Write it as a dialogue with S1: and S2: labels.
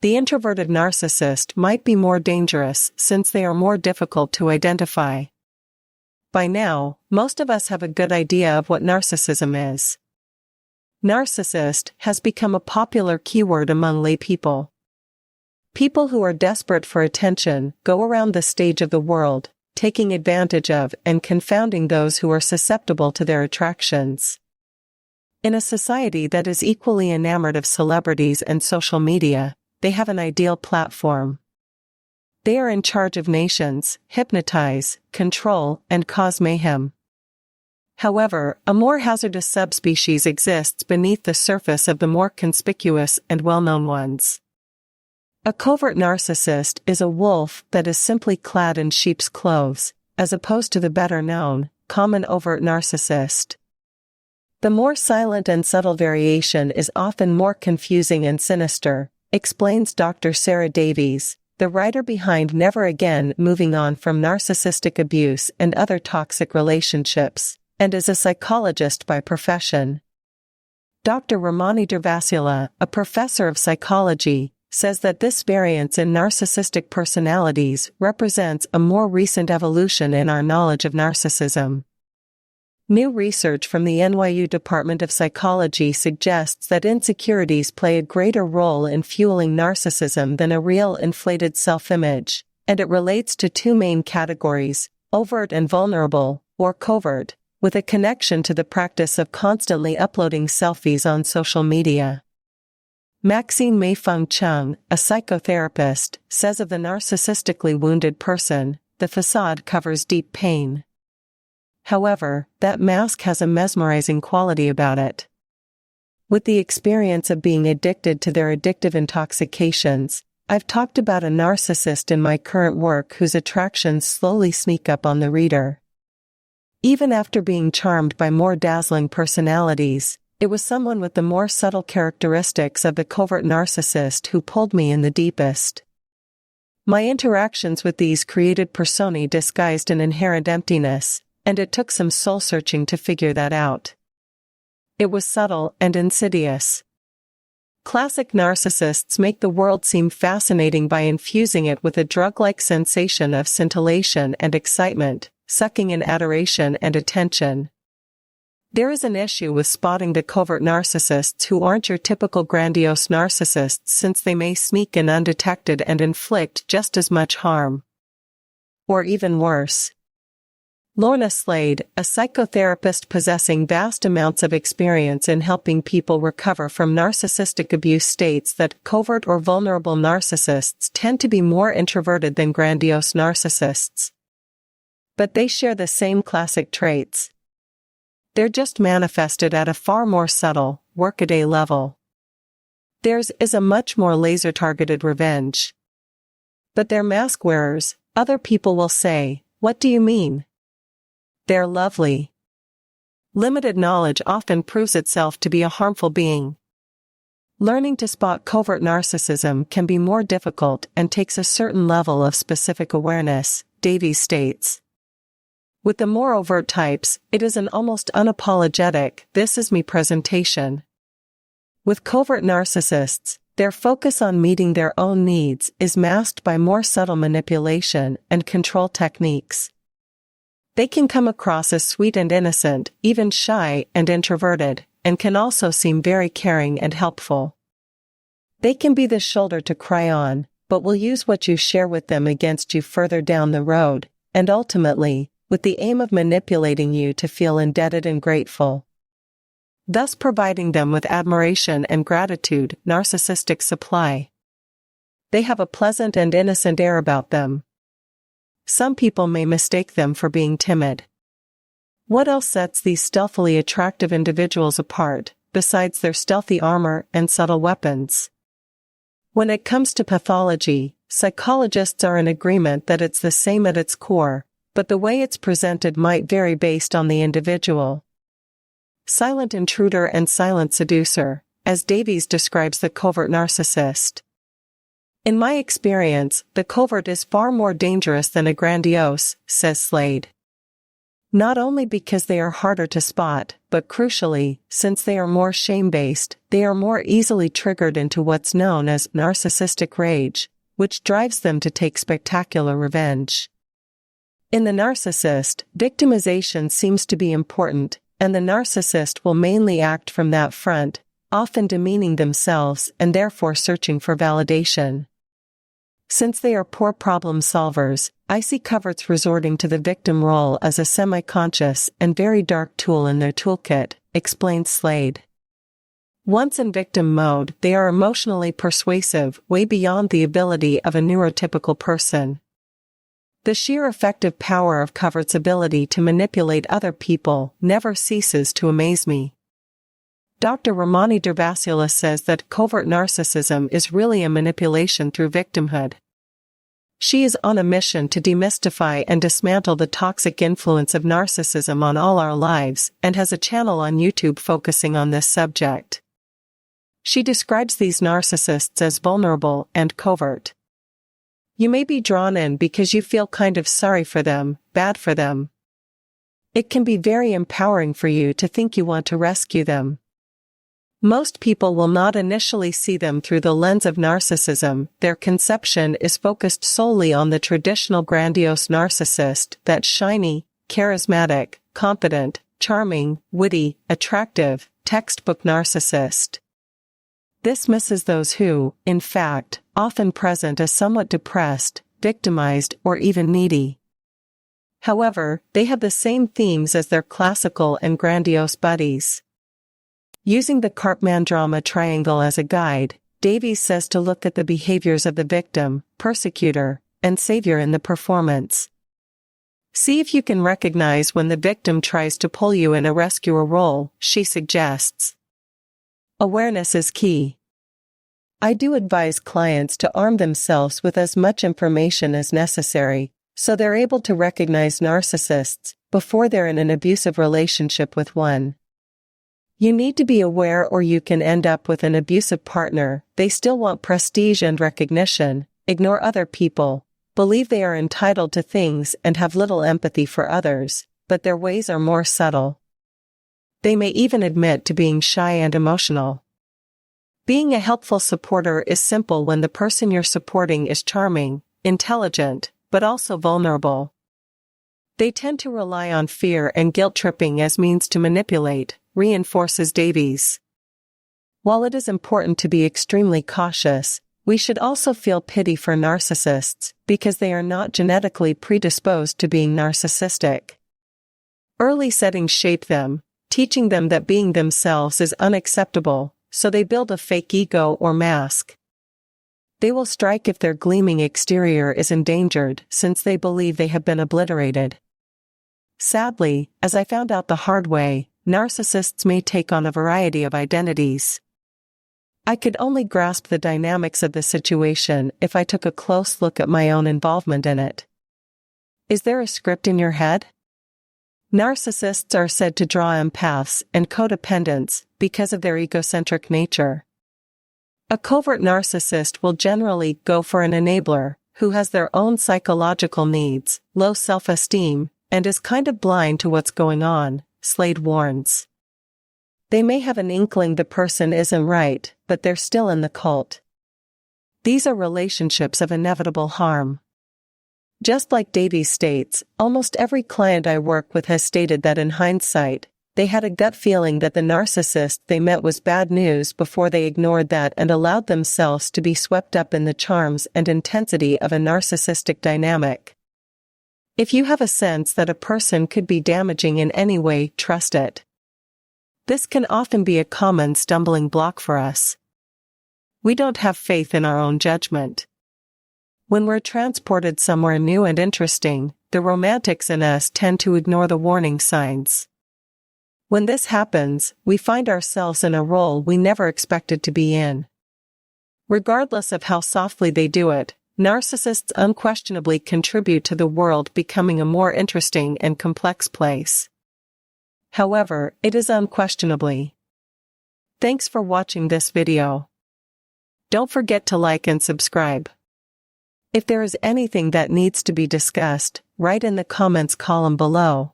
S1: The introverted narcissist might be more dangerous since they are more difficult to identify. By now, most of us have a good idea of what narcissism is. Narcissist has become a popular keyword among lay people. People who are desperate for attention go around the stage of the world, taking advantage of and confounding those who are susceptible to their attractions. In a society that is equally enamored of celebrities and social media, they have an ideal platform. They are in charge of nations, hypnotize, control, and cause mayhem. However, a more hazardous subspecies exists beneath the surface of the more conspicuous and well-known ones. A covert narcissist is a wolf that is simply clad in sheep's clothes, as opposed to the better-known, common overt narcissist. The more silent and subtle variation is often more confusing and sinister, explains Dr. Sarah Davies, the writer behind Never Again: Moving On from Narcissistic Abuse and Other Toxic Relationships, and is a psychologist by profession. Dr. Ramani Durvasula, a professor of psychology, says that this variance in narcissistic personalities represents a more recent evolution in our knowledge of narcissism. New research from the NYU Department of Psychology suggests that insecurities play a greater role in fueling narcissism than a real inflated self-image, and it relates to two main categories, overt and vulnerable, or covert, with a connection to the practice of constantly uploading selfies on social media. Maxine Mei-Fung Chung, a psychotherapist, says of the narcissistically wounded person, the facade covers deep pain. However, that mask has a mesmerizing quality about it. With the experience of being addicted to their addictive intoxications, I've talked about a narcissist in my current work whose attractions slowly sneak up on the reader. Even after being charmed by more dazzling personalities, it was someone with the more subtle characteristics of the covert narcissist who pulled me in the deepest. My interactions with these created personae disguised an inherent emptiness, and it took some soul-searching to figure that out. It was subtle and insidious. Classic narcissists make the world seem fascinating by infusing it with a drug-like sensation of scintillation and excitement, sucking in adoration and attention. There is an issue with spotting the covert narcissists who aren't your typical grandiose narcissists, since they may sneak in undetected and inflict just as much harm. Or even worse. Lorna Slade, a psychotherapist possessing vast amounts of experience in helping people recover from narcissistic abuse, states that covert or vulnerable narcissists tend to be more introverted than grandiose narcissists. But they share the same classic traits. They're just manifested at a far more subtle, workaday level. Theirs is a much more laser-targeted revenge. But they're mask wearers, other people will say. What do you mean? They're lovely. Limited knowledge often proves itself to be a harmful being. Learning to spot covert narcissism can be more difficult and takes a certain level of specific awareness, Davies states. With the more overt types, it is an almost unapologetic "this is me" presentation. With covert narcissists, their focus on meeting their own needs is masked by more subtle manipulation and control techniques. They can come across as sweet and innocent, even shy and introverted, and can also seem very caring and helpful. They can be the shoulder to cry on, but will use what you share with them against you further down the road, and ultimately, with the aim of manipulating you to feel indebted and grateful, thus providing them with admiration and gratitude. Narcissistic supply. They have a pleasant and innocent air about them. Some people may mistake them for being timid. What else sets these stealthily attractive individuals apart, besides their stealthy armor and subtle weapons? When it comes to pathology, psychologists are in agreement that it's the same at its core, but the way it's presented might vary based on the individual. Silent intruder and silent seducer, as Davies describes the covert narcissist. In my experience, the covert is far more dangerous than a grandiose, says Slade. Not only because they are harder to spot, but crucially, since they are more shame-based, they are more easily triggered into what's known as narcissistic rage, which drives them to take spectacular revenge. In the narcissist, victimization seems to be important, and the narcissist will mainly act from that front, often demeaning themselves and therefore searching for validation. Since they are poor problem solvers, I see coverts resorting to the victim role as a semi-conscious and very dark tool in their toolkit, explains Slade. Once in victim mode, they are emotionally persuasive, way beyond the ability of a neurotypical person. The sheer effective power of coverts' ability to manipulate other people never ceases to amaze me. Dr. Ramani Durvasula says that covert narcissism is really a manipulation through victimhood. She is on a mission to demystify and dismantle the toxic influence of narcissism on all our lives and has a channel on YouTube focusing on this subject. She describes these narcissists as vulnerable and covert. You may be drawn in because you feel kind of sorry for them, bad for them. It can be very empowering for you to think you want to rescue them. Most people will not initially see them through the lens of narcissism. Their conception is focused solely on the traditional grandiose narcissist, that shiny, charismatic, confident, charming, witty, attractive, textbook narcissist. This misses those who, in fact, often present as somewhat depressed, victimized, or even needy. However, they have the same themes as their classical and grandiose buddies. Using the Cartman drama triangle as a guide, Davies says to look at the behaviors of the victim, persecutor, and savior in the performance. See if you can recognize when the victim tries to pull you in a rescuer role, she suggests. Awareness is key. I do advise clients to arm themselves with as much information as necessary, so they're able to recognize narcissists before they're in an abusive relationship with one. You need to be aware or you can end up with an abusive partner. They still want prestige and recognition, ignore other people, believe they are entitled to things and have little empathy for others, but their ways are more subtle. They may even admit to being shy and emotional. Being a helpful supporter is simple when the person you're supporting is charming, intelligent, but also vulnerable. They tend to rely on fear and guilt-tripping as means to manipulate, reinforces Davies. While it is important to be extremely cautious, we should also feel pity for narcissists, because they are not genetically predisposed to being narcissistic. Early settings shape them, teaching them that being themselves is unacceptable, so they build a fake ego or mask. They will strike if their gleaming exterior is endangered, since they believe they have been obliterated. Sadly, as I found out the hard way, narcissists may take on a variety of identities. I could only grasp the dynamics of the situation if I took a close look at my own involvement in it. Is there a script in your head? Narcissists are said to draw empaths and codependents because of their egocentric nature. A covert narcissist will generally go for an enabler, who has their own psychological needs, low self-esteem, and is kind of blind to what's going on, Slade warns. They may have an inkling the person isn't right, but they're still in the cult. These are relationships of inevitable harm. Just like Davies states, almost every client I work with has stated that in hindsight, they had a gut feeling that the narcissist they met was bad news before they ignored that and allowed themselves to be swept up in the charms and intensity of a narcissistic dynamic. If you have a sense that a person could be damaging in any way, trust it. This can often be a common stumbling block for us. We don't have faith in our own judgment. When we're transported somewhere new and interesting, the romantics in us tend to ignore the warning signs. When this happens, we find ourselves in a role we never expected to be in. Regardless of how softly they do it, narcissists unquestionably contribute to the world becoming a more interesting and complex place. However, it is unquestionably. Thanks for watching this video. Don't forget to like and subscribe. If there is anything that needs to be discussed, write in the comments column below.